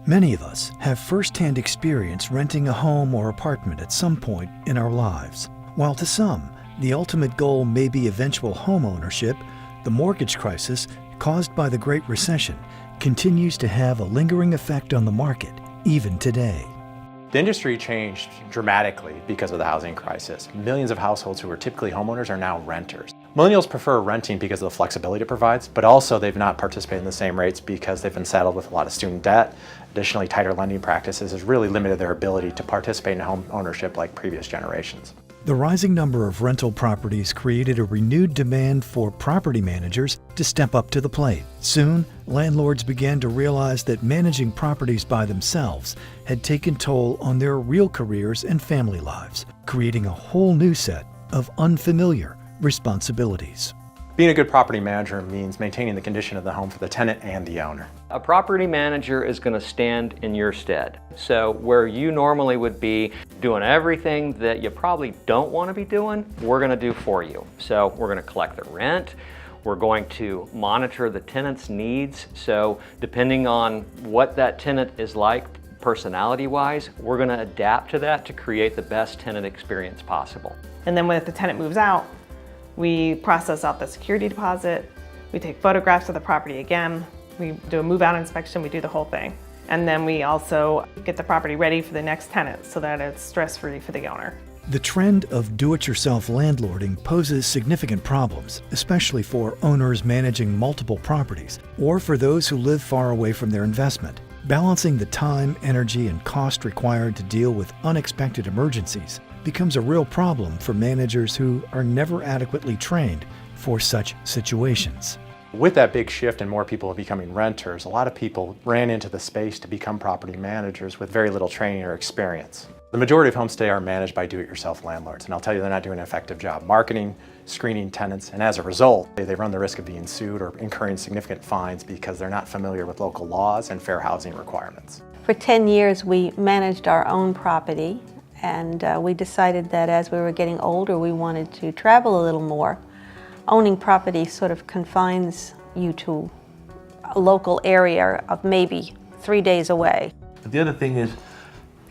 Many of us have first-hand experience renting a home or apartment at some point in our lives. While to some, the ultimate goal may be eventual home ownership, the mortgage crisis caused by the Great Recession continues to have a lingering effect on the market, even today. The industry changed dramatically because of the housing crisis. Millions of households who were typically homeowners are now renters. Millennials prefer renting because of the flexibility it provides, but also they've not participated in the same rates because they've been saddled with a lot of student debt. Additionally, tighter lending practices has really limited their ability to participate in home ownership like previous generations. The rising number of rental properties created a renewed demand for property managers to step up to the plate. Soon, landlords began to realize that managing properties by themselves had taken toll on their real careers and family lives, creating a whole new set of unfamiliar responsibilities. Being a good property manager means maintaining the condition of the home for the tenant and the owner. A property manager is going to stand in your stead. So where you normally would be doing everything that you probably don't want to be doing, we're going to do for you. So we're going to collect the rent. We're going to monitor the tenant's needs. So depending on what that tenant is like personality-wise, we're going to adapt to that to create the best tenant experience possible. And then when the tenant moves out, we process out the security deposit, we take photographs of the property again, we do a move-out inspection, we do the whole thing. And then we also get the property ready for the next tenant so that it's stress-free for the owner. The trend of do-it-yourself landlording poses significant problems, especially for owners managing multiple properties or for those who live far away from their investment. Balancing the time, energy, and cost required to deal with unexpected emergencies becomes a real problem for managers who are never adequately trained for such situations. With that big shift and more people becoming renters, a lot of people ran into the space to become property managers with very little training or experience. The majority of homes today are managed by do-it-yourself landlords, and I'll tell you they're not doing an effective job marketing, screening tenants, and as a result, they run the risk of being sued or incurring significant fines because they're not familiar with local laws and fair housing requirements. For 10 years, we managed our own property, and we decided that as we were getting older, we wanted to travel a little more. Owning property sort of confines you to a local area of maybe 3 days away. The other thing is,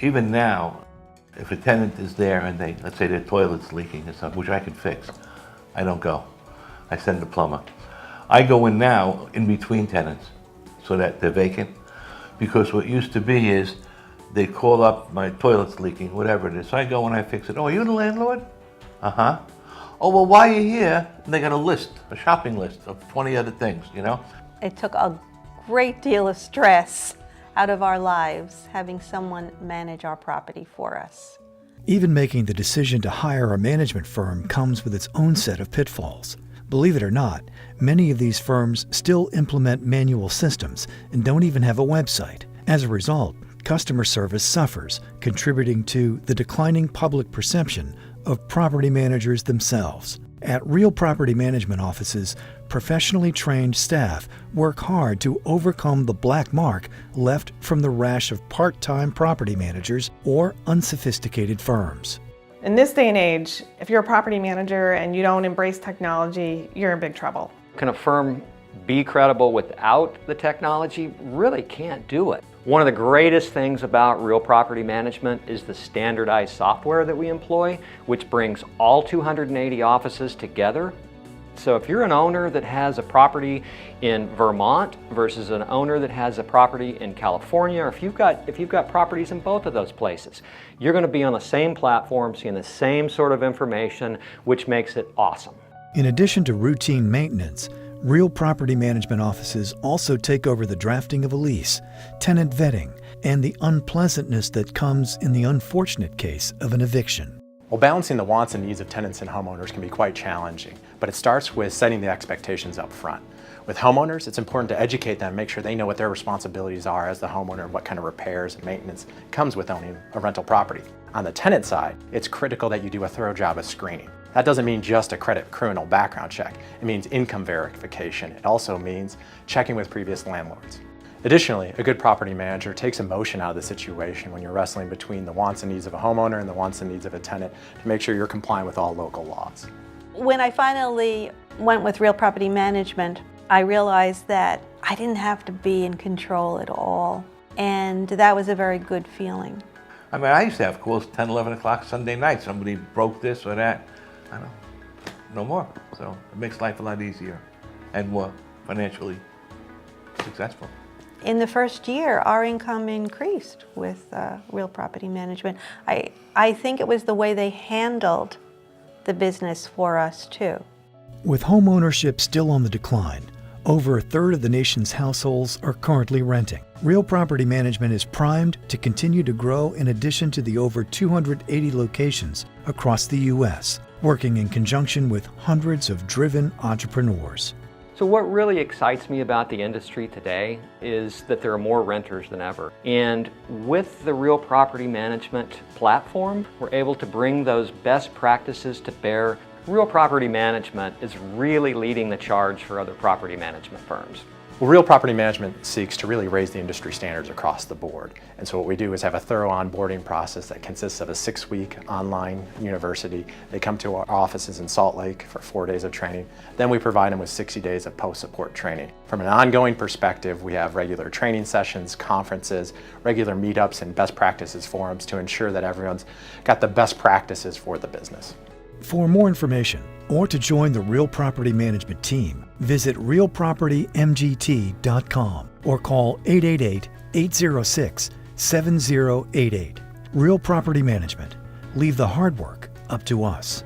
even now, if a tenant is there and let's say their toilet's leaking or something, which I can fix, I don't go. I send the plumber. I go in now in between tenants so that they're vacant, because what used to be is they call up, my toilet's leaking, whatever it is. So I go and I fix it. Oh, are you the landlord? Uh-huh. Oh, well, while you're here, and they got a list, a shopping list of 20 other things, you know? It took a great deal of stress out of our lives having someone manage our property for us. Even making the decision to hire a management firm comes with its own set of pitfalls. Believe it or not, many of these firms still implement manual systems and don't even have a website. As a result, customer service suffers, contributing to the declining public perception of property managers themselves. At Real Property Management offices, professionally trained staff work hard to overcome the black mark left from the rash of part-time property managers or unsophisticated firms. In this day and age, if you're a property manager and you don't embrace technology, you're in big trouble. Can a firm be credible without the technology? Really can't do it. One of the greatest things about Real Property Management is the standardized software that we employ, which brings all 280 offices together. So if you're an owner that has a property in Vermont versus an owner that has a property in California, or if you've got properties in both of those places, you're going to be on the same platform, seeing the same sort of information, which makes it awesome. In addition to routine maintenance, Real Property Management offices also take over the drafting of a lease, tenant vetting, and the unpleasantness that comes in the unfortunate case of an eviction. Well, balancing the wants and needs of tenants and homeowners can be quite challenging, but it starts with setting the expectations up front. With homeowners, it's important to educate them, make sure they know what their responsibilities are as the homeowner and what kind of repairs and maintenance comes with owning a rental property. On the tenant side, it's critical that you do a thorough job of screening. That doesn't mean just a criminal background check. It means income verification. It also means checking with previous landlords. Additionally, a good property manager takes emotion out of the situation when you're wrestling between the wants and needs of a homeowner and the wants and needs of a tenant to make sure you're complying with all local laws. When I finally went with Real Property Management, I realized that I didn't have to be in control at all. And that was a very good feeling. I mean, I used to have calls 10, 11 o'clock Sunday night. Somebody broke this or that. I don't know. No more. So it makes life a lot easier and more financially successful. In the first year, our income increased with Real Property Management. I think it was the way they handled the business for us, too. With home ownership still on the decline, over a third of the nation's households are currently renting. Real Property Management is primed to continue to grow in addition to the over 280 locations across the U.S., working in conjunction with hundreds of driven entrepreneurs. So what really excites me about the industry today is that there are more renters than ever. And with the Real Property Management platform, we're able to bring those best practices to bear. Real Property Management is really leading the charge for other property management firms. Well, Real Property Management seeks to really raise the industry standards across the board. And so what we do is have a thorough onboarding process that consists of a 6-week online university. They come to our offices in Salt Lake for 4 days of training. Then we provide them with 60 days of post-support training. From an ongoing perspective, we have regular training sessions, conferences, regular meetups, and best practices forums to ensure that everyone's got the best practices for the business. For more information or to join the Real Property Management team, visit realpropertymgt.com or call 888-806-7088. Real Property Management. Leave the hard work up to us.